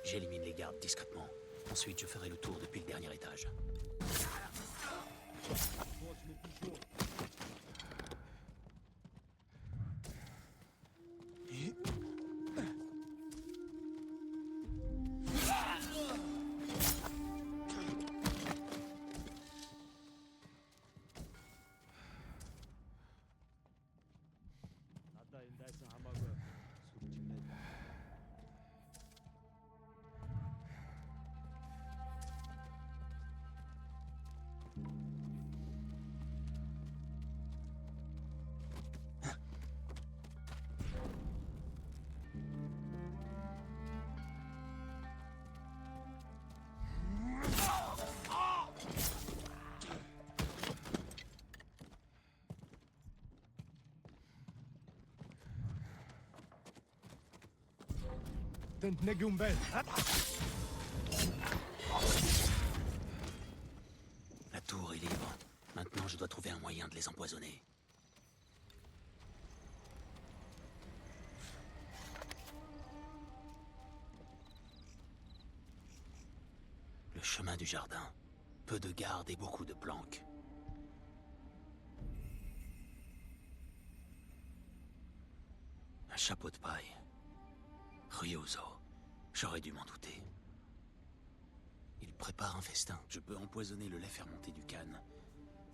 J'élimine les gardes discrètement. Ensuite, je ferai le tour depuis le dernier étage. La tour est libre. Maintenant, je dois trouver un moyen de les empoisonner. Le chemin du jardin. Peu de gardes et beaucoup de planques. Un chapeau de paille. Ryuzo. J'aurais dû m'en douter. Il prépare un festin. Je peux empoisonner le lait fermenté du Khan,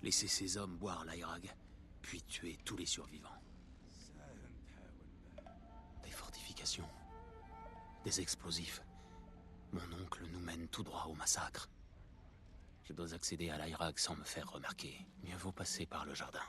laisser ses hommes boire l'airag, puis tuer tous les survivants. Des fortifications. Des explosifs. Mon oncle nous mène tout droit au massacre. Je dois accéder à l'airag sans me faire remarquer. Mieux vaut passer par le jardin.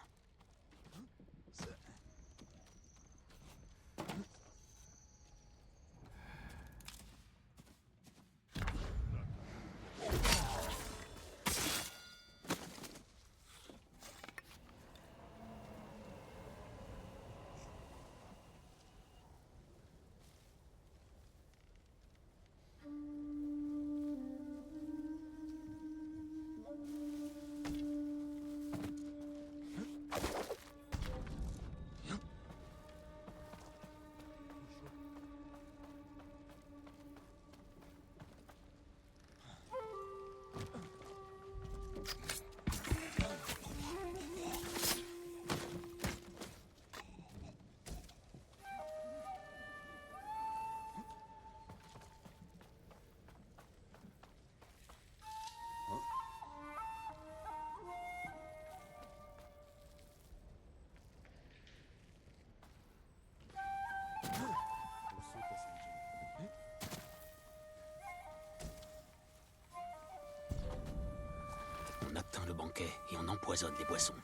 On atteint le banquet et on empoisonne les boissons.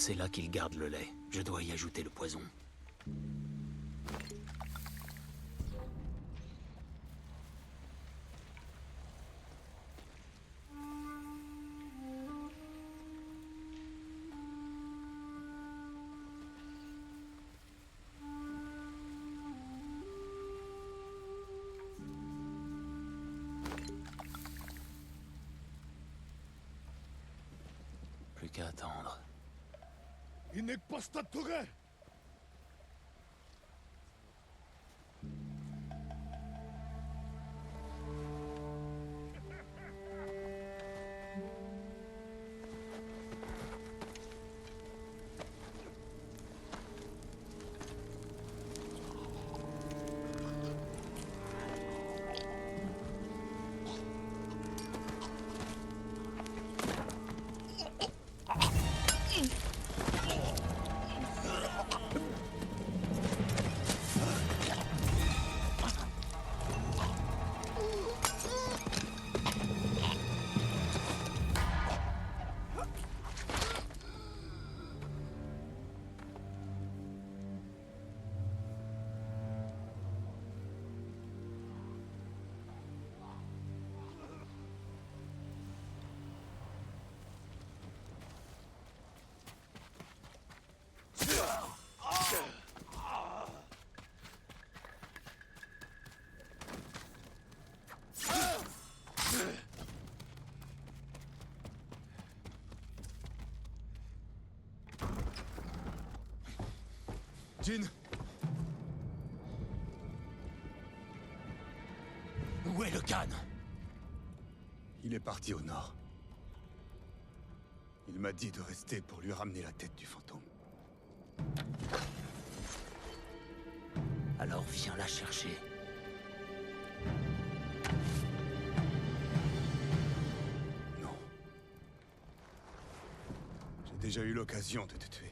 C'est là qu'il garde le lait. Je dois y ajouter le poison. Plus qu'à attendre. İnek pastatore! Jin! Où est le Khan? Il est parti au nord. Il m'a dit de rester pour lui ramener la tête du fantôme. Alors viens la chercher. Non. J'ai déjà eu l'occasion de te tuer.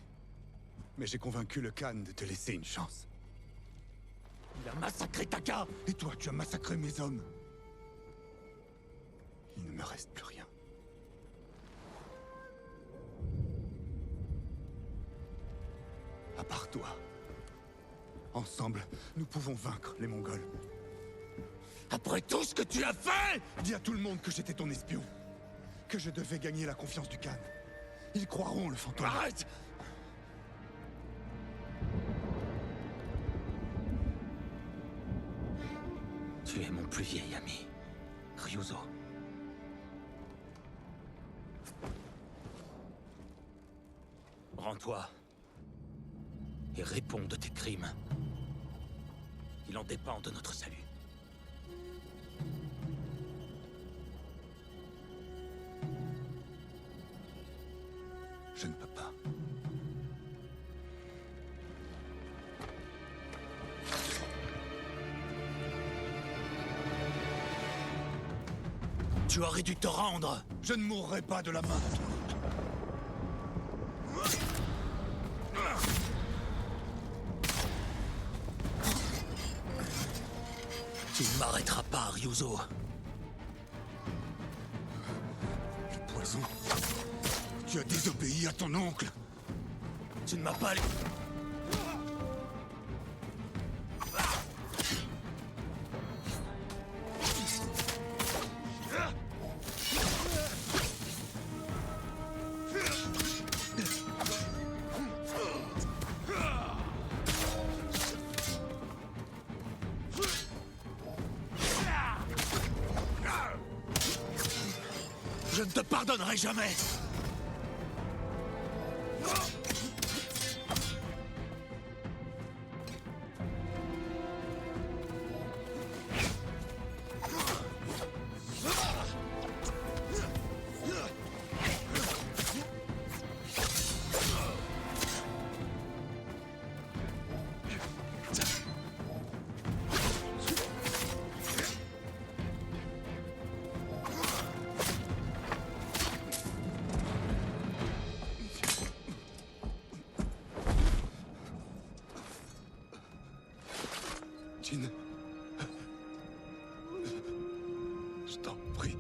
Mais j'ai convaincu le Khan de te laisser une chance. Il a massacré Taka! Et toi, tu as massacré mes hommes. Il ne me reste plus rien. À part toi. Ensemble, nous pouvons vaincre les Mongols. Après tout ce que tu as fait! Dis à tout le monde que j'étais ton espion. Que je devais gagner la confiance du Khan. Ils croiront le fantôme. Arrête! Tu es mon plus vieil ami, Ryuzo. Rends-toi. Et réponds de tes crimes. Il en dépend de notre salut. Je ne peux pas. Tu aurais dû te rendre! Je ne mourrai pas de la main de ton autre. Tu ne m'arrêteras pas, Ryuzo. Le poison. Tu as désobéi à ton oncle. Tu ne m'as pas... Je ne te pardonnerai jamais! Jin. Je t'en prie.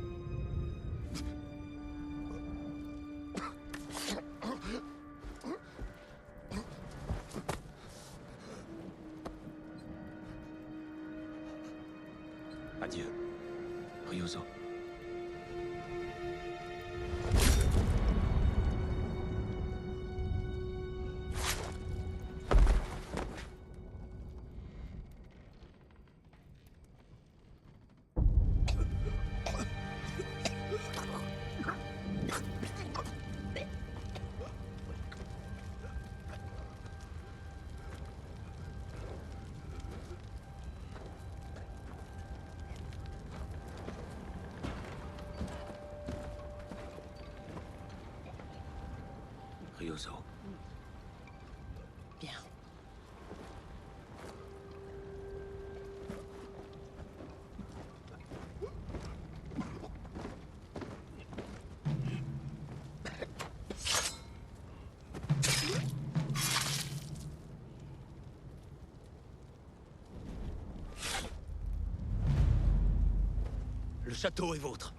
château est vôtre.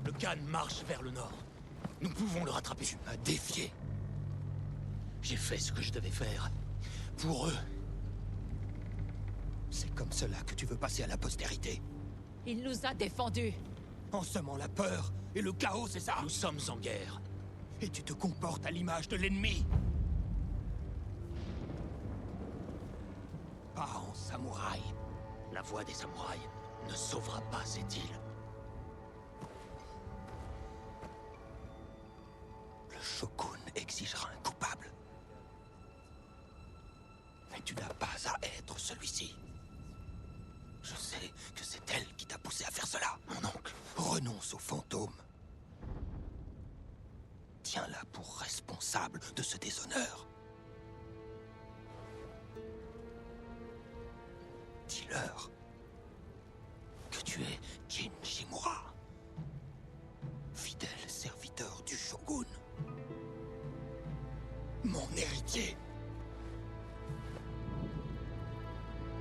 Le Khan marche vers le nord. Nous pouvons le rattraper. Tu m'as défié. J'ai fait ce que je devais faire. Pour eux. C'est comme cela que tu veux passer à la postérité. Il nous a défendus. En semant la peur et le chaos, c'est ça? Nous sommes en guerre. Et tu te comportes à l'image de l'ennemi. Pas en samouraï. La voix des samouraïs ne sauvera pas cette île. Le shogun exigera un coupable. Mais tu n'as pas à être celui-ci. Je sais que c'est elle qui t'a poussé à faire cela. Mon oncle, renonce aux fantômes. Tiens-la pour responsable de ce déshonneur. Dis-leur que tu es Jin Shimura, fidèle serviteur du shogun, mon héritier,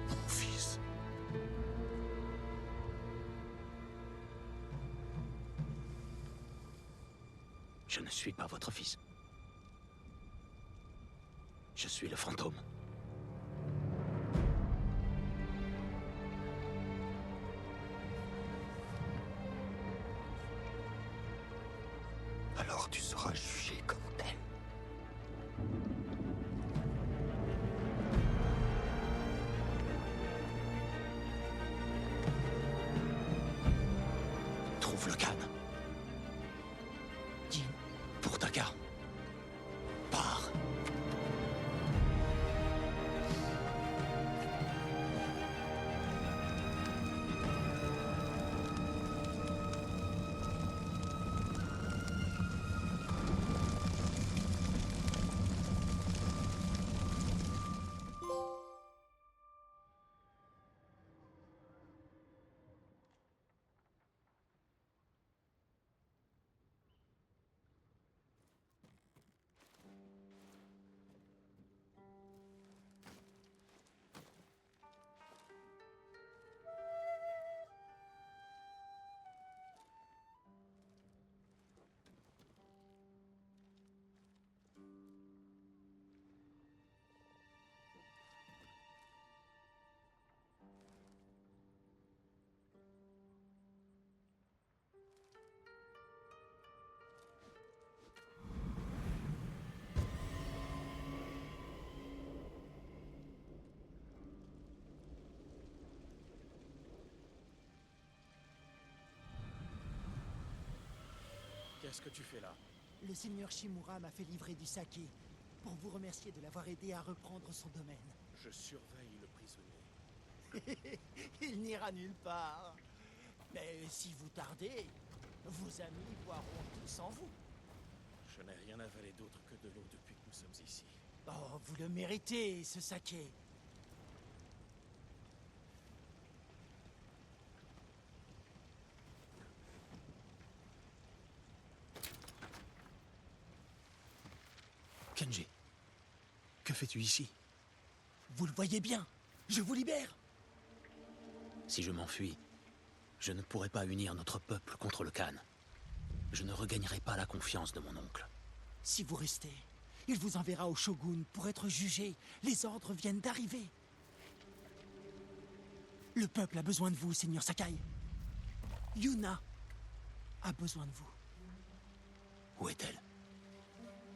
mon fils. Je ne suis pas votre fils. Je suis le fantôme. Alors tu seras jugé comme tel. Trouve le Khan. Jin, Pour Taka. Pars. Qu'est-ce que tu fais là? Le seigneur Shimura m'a fait livrer du saké pour vous remercier de l'avoir aidé à reprendre son domaine. Je surveille le prisonnier. Il n'ira nulle part. Mais si vous tardez, vos amis boiront tout sans vous. Je n'ai rien avalé d'autre que de l'eau depuis que nous sommes ici. Oh, vous le méritez, ce saké. Kenji, que fais-tu ici? Vous le voyez bien, je vous libère. Si je m'enfuis, je ne pourrai pas unir notre peuple contre le Khan. Je ne regagnerai pas la confiance de mon oncle. Si vous restez, il vous enverra au shogun pour être jugé. Les ordres viennent d'arriver. Le peuple a besoin de vous, seigneur Sakai. Yuna a besoin de vous. Où est-elle?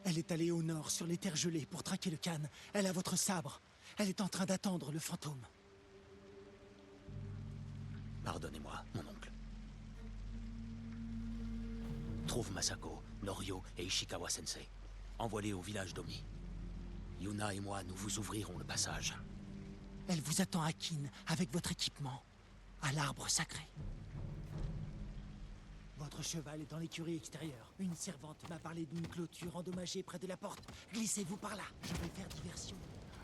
Elle est allée au nord, sur les terres gelées, pour traquer le Khan. Elle a votre sabre. Elle est en train d'attendre le fantôme. Pardonnez-moi, mon oncle. Trouve Masako, Norio et Ishikawa Sensei. Envoie-les au village d'Omi. Yuna et moi, nous vous ouvrirons le passage. Elle vous attend à Kin, avec votre équipement, à l'arbre sacré. Votre cheval est dans l'écurie extérieure. Une servante m'a parlé d'une clôture endommagée près de la porte. Glissez-vous par là. Je vais faire diversion.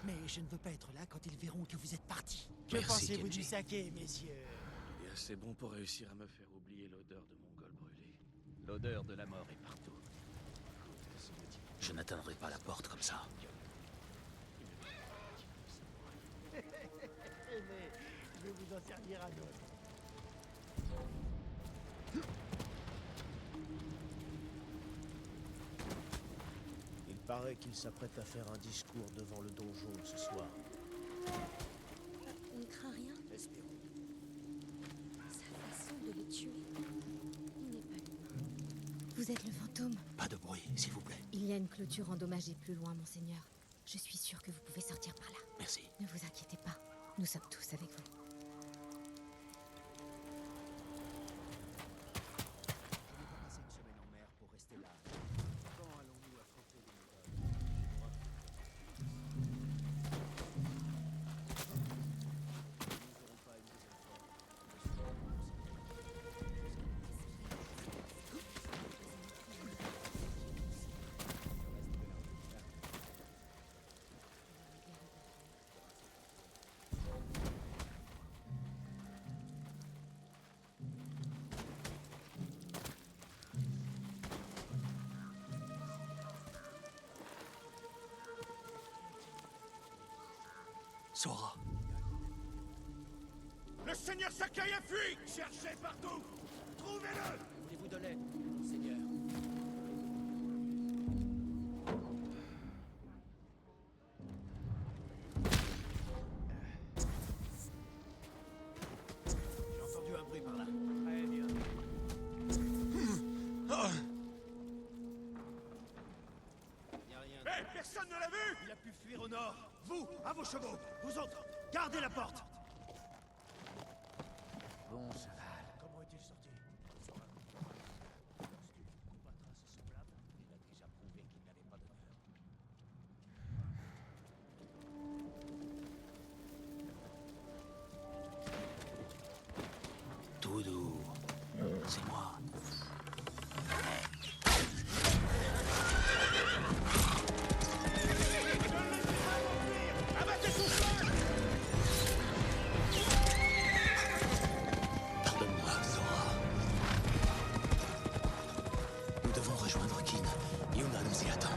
Mais je ne veux pas être là quand ils verront que vous êtes partis. Que Merci, pensez-vous Kenji. du saké, messieurs? Il est assez bon pour réussir à me faire oublier l'odeur de Mongol brûlé. L'odeur de la mort est partout. Je n'atteindrai pas la porte comme ça. Je vais vous en servir à d'autres. paraît qu'il s'apprête à faire un discours devant le donjon ce soir. On ne craint rien. Espérons. Sa façon de le tuer, il n'est pas humain. Vous êtes le fantôme. Pas de bruit, s'il vous plaît. Il y a une clôture endommagée plus loin, monseigneur. Je suis sûre que vous pouvez sortir par là. Merci. Ne vous inquiétez pas, nous sommes tous avec vous. Je vais pas passer une semaine en mer pour rester là. Quand allons-nous affronter les Mongols? Nous n'aurons pas une deuxième fois. Sora. Le Seigneur Sakai a fui! Cherchez partout! Trouvez-le! Voulez-vous de l'aide, Seigneur? J'ai entendu un bruit par là. Très bien. Y a rien. Hé, personne ne l'a vu! Il a pu fuir au nord. Vous, à vos chevaux. Vous autres, gardez la porte. Bon cheval. Comment est-il sorti? Sur un coup de poing. Lorsqu'il fut combattre à ce semblable, il a déjà prouvé qu'il n'avait pas d'honneur. Tout doux. C'est moi. Pardonne-moi, Sora. Nous devons rejoindre Kin. Yuna nous y attend.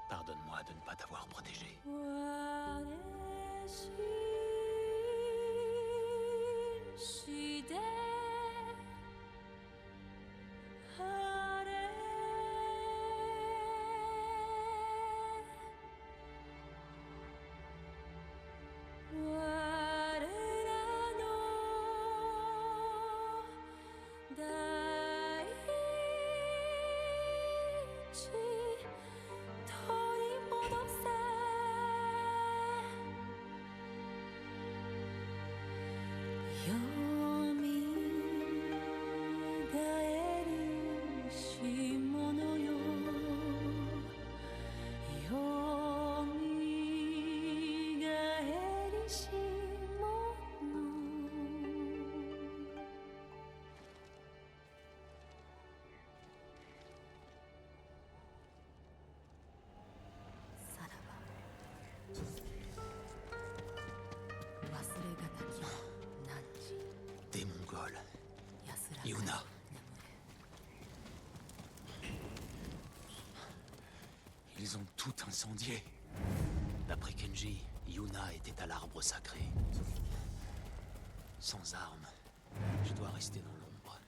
Pardonne-moi de ne pas t'avoir protégé. Des Mongols. Yuna. Ils ont tout incendié. D'après Kenji, Yuna était à l'arbre sacré. Sans armes, je dois rester dans l'ombre.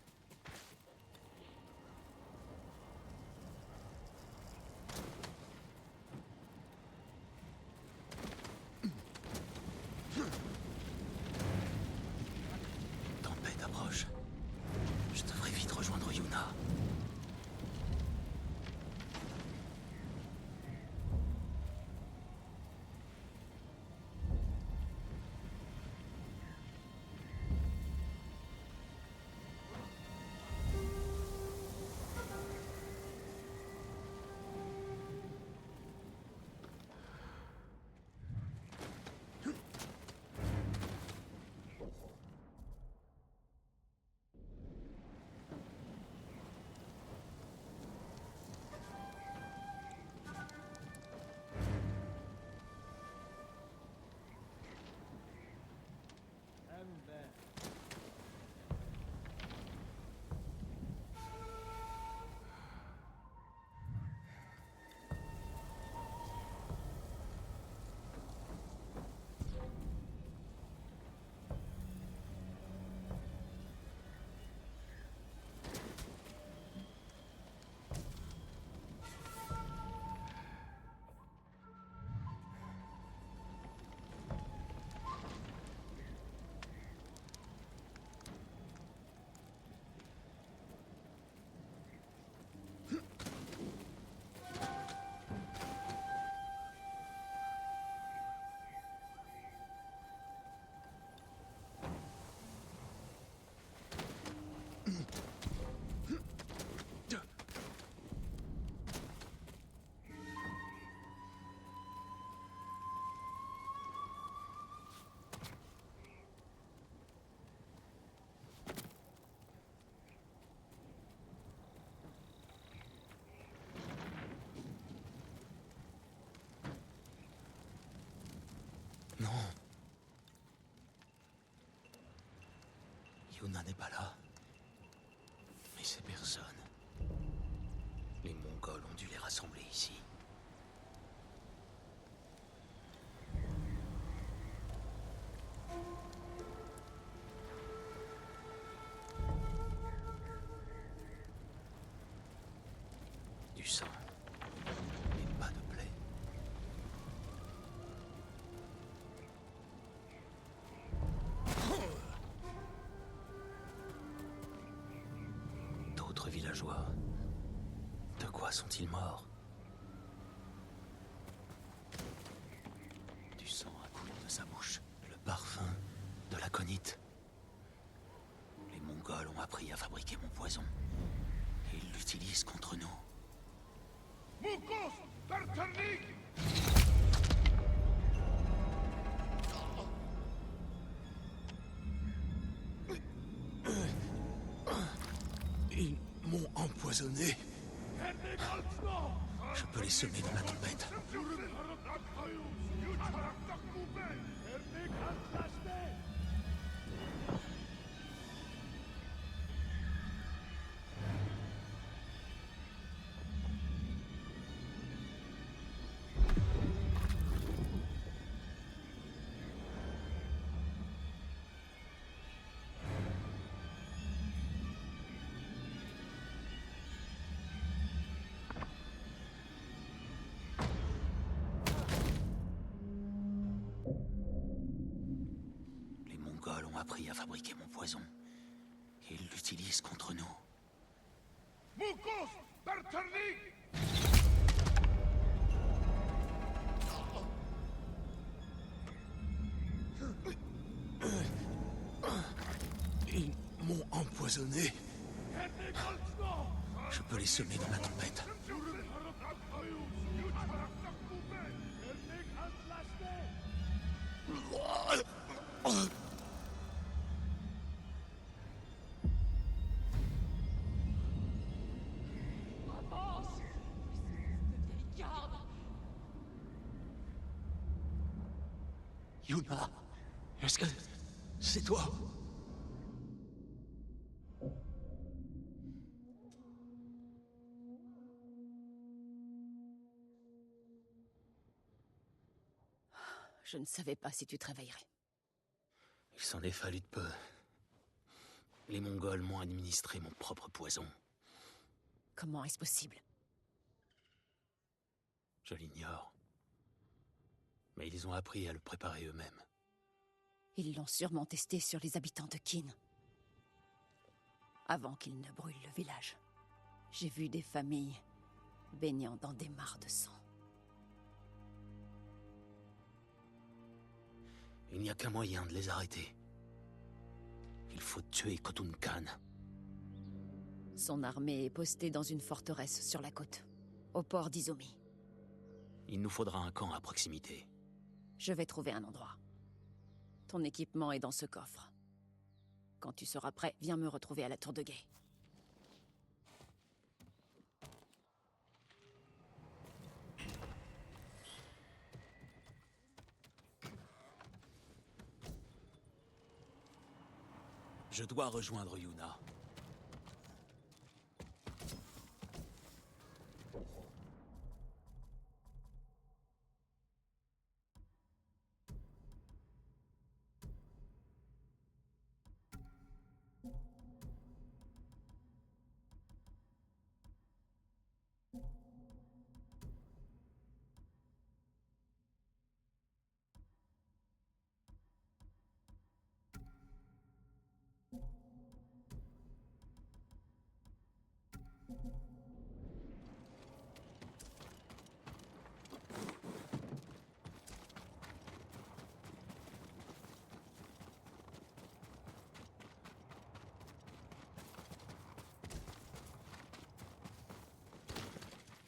Yuna n'est pas là. Mais ces personnes... Les Mongols ont dû les rassembler ici. Du sang, mais pas de plaie. D'autres villageois. De quoi sont-ils morts? Du sang a coulé de sa bouche. Le parfum de l'aconite. Les Mongols ont appris à fabriquer mon poison. Et ils l'utilisent contre nous. Ils m'ont empoisonné. Je peux les semer dans la tempête. Les Mongols ont appris à fabriquer mon poison. Et ils l'utilisent contre nous. Ils m'ont empoisonné. Je peux les semer dans la tempête. Avance! Vieille garde! Yuna, est-ce que c'est toi? Je ne savais pas si tu te réveillerais. Il s'en est fallu de peu. Les Mongols m'ont administré mon propre poison. Comment est-ce possible? Je l'ignore. Mais ils ont appris à le préparer eux-mêmes. Ils l'ont sûrement testé sur les habitants de Kin. Avant qu'ils ne brûlent le village. J'ai vu des familles baignant dans des mares de sang. Il n'y a qu'un moyen de les arrêter. Il faut tuer Khotun Khan. Son armée est postée dans une forteresse sur la côte, au port d'Izomi. Il nous faudra un camp à proximité. Je vais trouver un endroit. Ton équipement est dans ce coffre. Quand tu seras prêt, viens me retrouver à la tour de guet. Je dois rejoindre Yuna.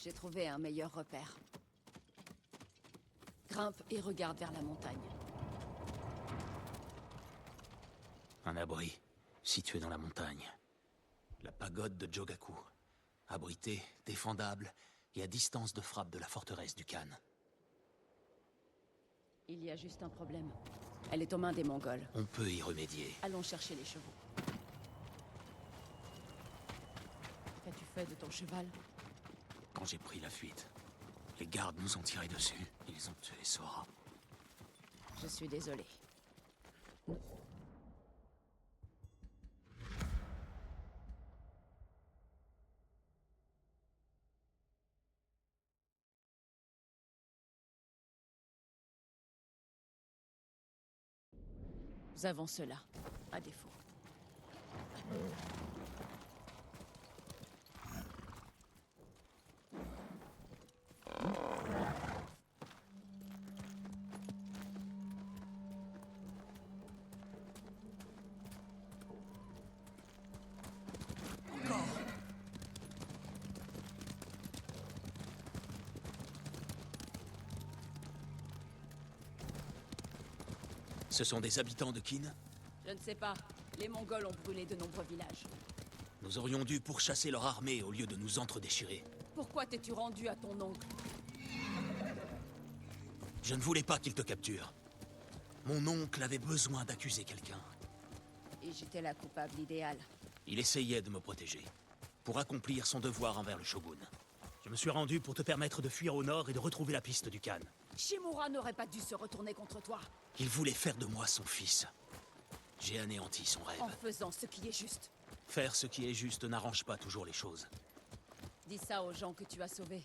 J'ai trouvé un meilleur repère. Grimpe et regarde vers la montagne. Un abri, situé dans la montagne. La pagode de Jogaku. Abritée, défendable et à distance de frappe de la forteresse du Khan. Il y a juste un problème. Elle est aux mains des Mongols. On peut y remédier. Allons chercher les chevaux. Qu'as-tu fait de ton cheval? Quand j'ai pris la fuite, les gardes nous ont tiré dessus. Ils ont tué Sora. Je suis désolé. Nous avons cela, à défaut. Ce sont des habitants de Kin? Je ne sais pas. Les Mongols ont brûlé de nombreux villages. Nous aurions dû pourchasser leur armée au lieu de nous entre-déchirer. Pourquoi t'es-tu rendu à ton oncle? Je ne voulais pas qu'ils te capturent. Mon oncle avait besoin d'accuser quelqu'un. Et j'étais la coupable idéale. Il essayait de me protéger, pour accomplir son devoir envers le shogun. Je me suis rendu pour te permettre de fuir au nord et de retrouver la piste du Khan. Shimura n'aurait pas dû se retourner contre toi, Il voulait faire de moi son fils. J'ai anéanti son rêve. en faisant ce qui est juste. Faire ce qui est juste n'arrange pas toujours les choses. Dis ça aux gens que tu as sauvés.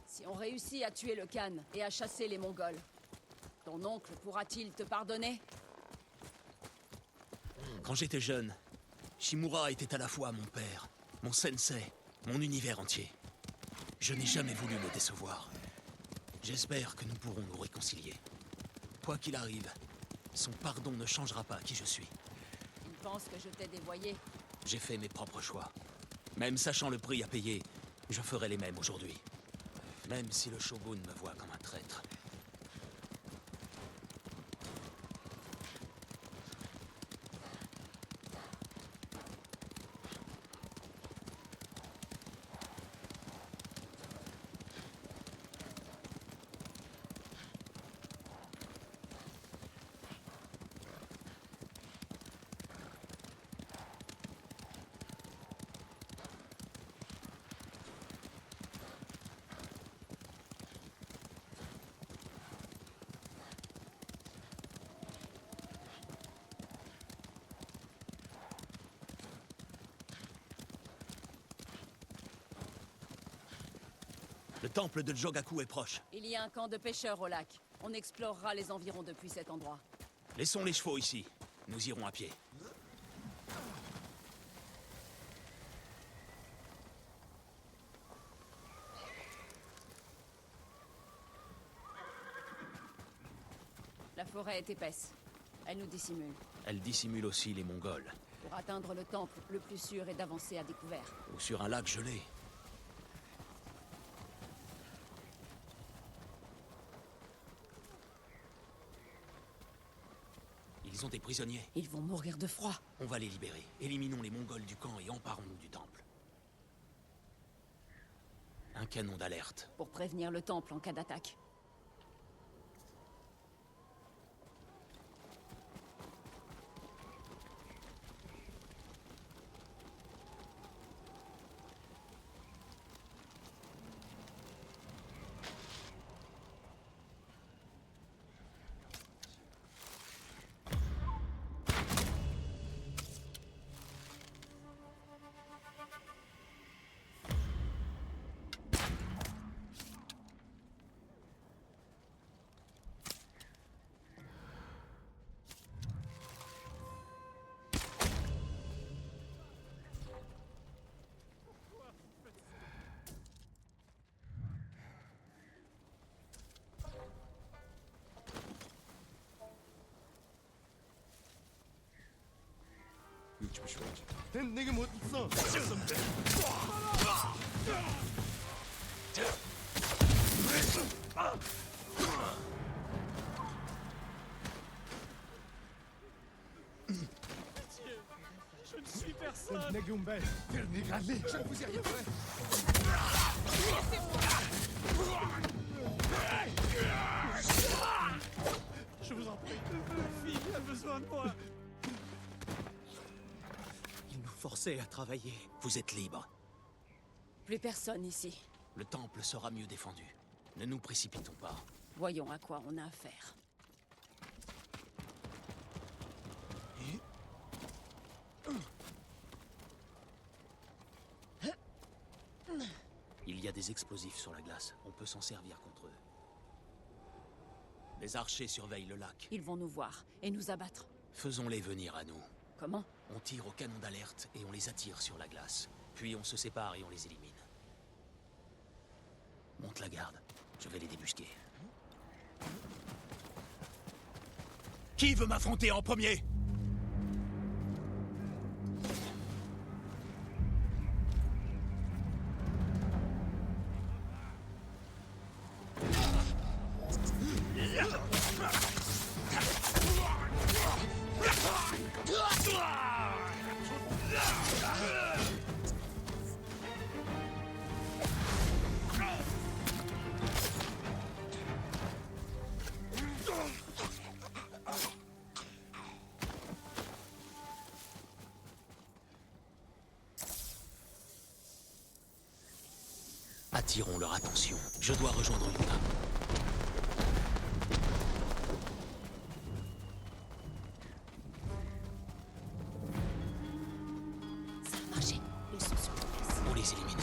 Si on réussit à tuer le Khan et à chasser les Mongols, ton oncle pourra-t-il te pardonner? Quand j'étais jeune, Shimura était à la fois mon père, mon sensei, mon univers entier. Je n'ai jamais voulu le décevoir. J'espère que nous pourrons nous réconcilier. Quoi qu'il arrive, son pardon ne changera pas qui je suis. Il pense que je t'ai dévoyé. J'ai fait mes propres choix. Même sachant le prix à payer, je ferai les mêmes aujourd'hui. Même si le shogun me voit comme un traître. Le temple de Jogaku est proche. Il y a un camp de pêcheurs au lac. On explorera les environs depuis cet endroit. Laissons les chevaux ici. Nous irons à pied. La forêt est épaisse. Elle nous dissimule. Elle dissimule aussi les Mongols. Pour atteindre le temple, le plus sûr est d'avancer à découvert. Ou sur un lac gelé. Ils ont des prisonniers. Ils vont mourir de froid. On va les libérer. Éliminons les Mongols du camp et emparons-nous du temple. Un canon d'alerte. Pour prévenir le temple en cas d'attaque. 내게 못 써. Je ne suis personne. 내게 온발. 내가 알리. Je ne vous ai rien fait. Je vous en prie. Ma fille a besoin de moi. Il nous forcés à travailler. Vous êtes libre. Plus personne ici. Le temple sera mieux défendu. Ne nous précipitons pas. Voyons à quoi on a affaire. Il y a des explosifs sur la glace. On peut s'en servir contre eux. Des archers surveillent le lac. Ils vont nous voir et nous abattre. Faisons-les venir à nous. Comment? On tire au canon d'alerte et on les attire sur la glace. Puis on se sépare et on les élimine. Monte la garde. Je vais les débusquer. Qui veut m'affronter en premier? Attirons leur attention. Je dois rejoindre Yuna. Ça a marché. Ils sont sur place. On les élimine.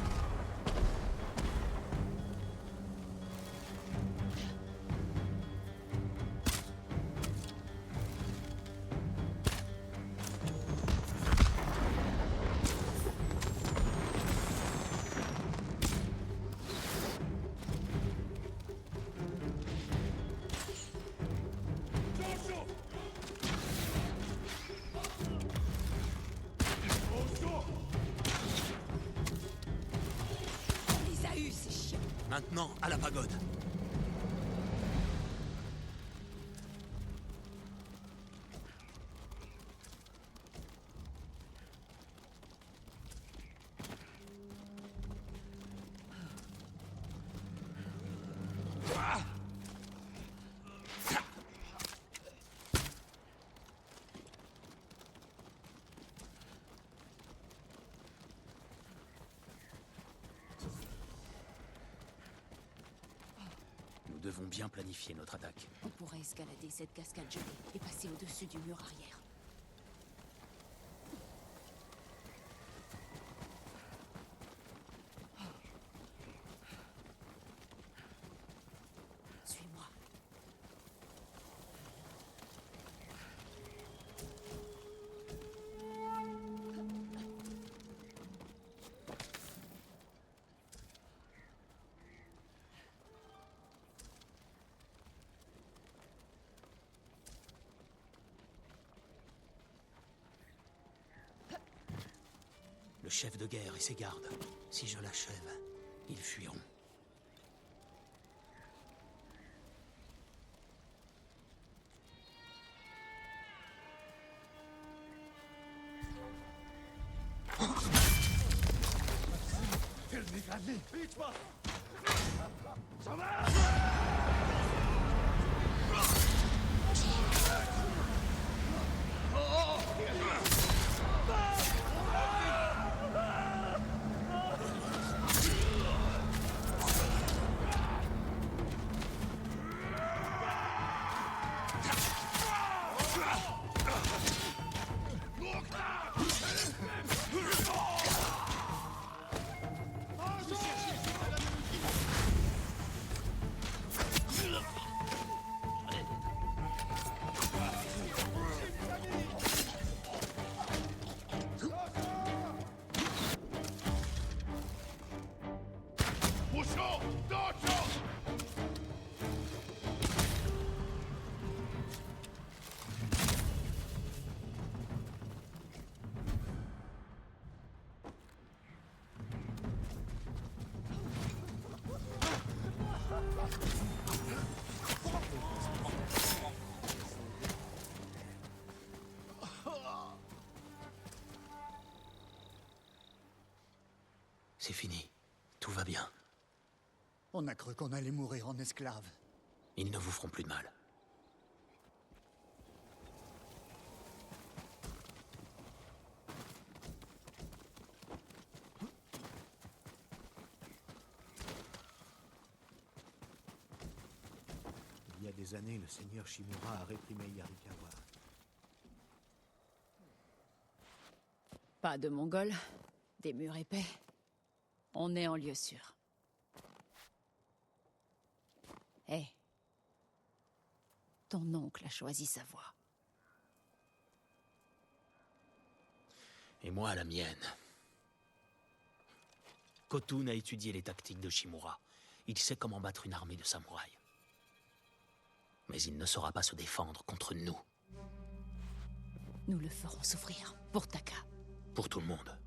On les a eus, ces chiens. Maintenant, à la pagode. Nous devons bien planifier notre attaque. On pourrait escalader cette cascade gelée et passer au-dessus du mur arrière. Suis-moi. Le chef de guerre et ses gardes. Si je l'achève, ils fuiront. Fermez Gradley. Vite, pas. Puxou! Dojo! C'est fini. Tout va bien. On a cru qu'on allait mourir en esclaves. Ils ne vous feront plus de mal. a des années, le seigneur Shimura a réprimé Yarikawa. Pas de Mongols, des murs épais. On est en lieu sûr. Hé. Ton oncle a choisi sa voie. Et moi, la mienne. Khotun a étudié les tactiques de Shimura. Il sait comment battre une armée de samouraïs. Mais il ne saura pas se défendre contre nous. Nous le ferons souffrir, pour Taka. Pour tout le monde.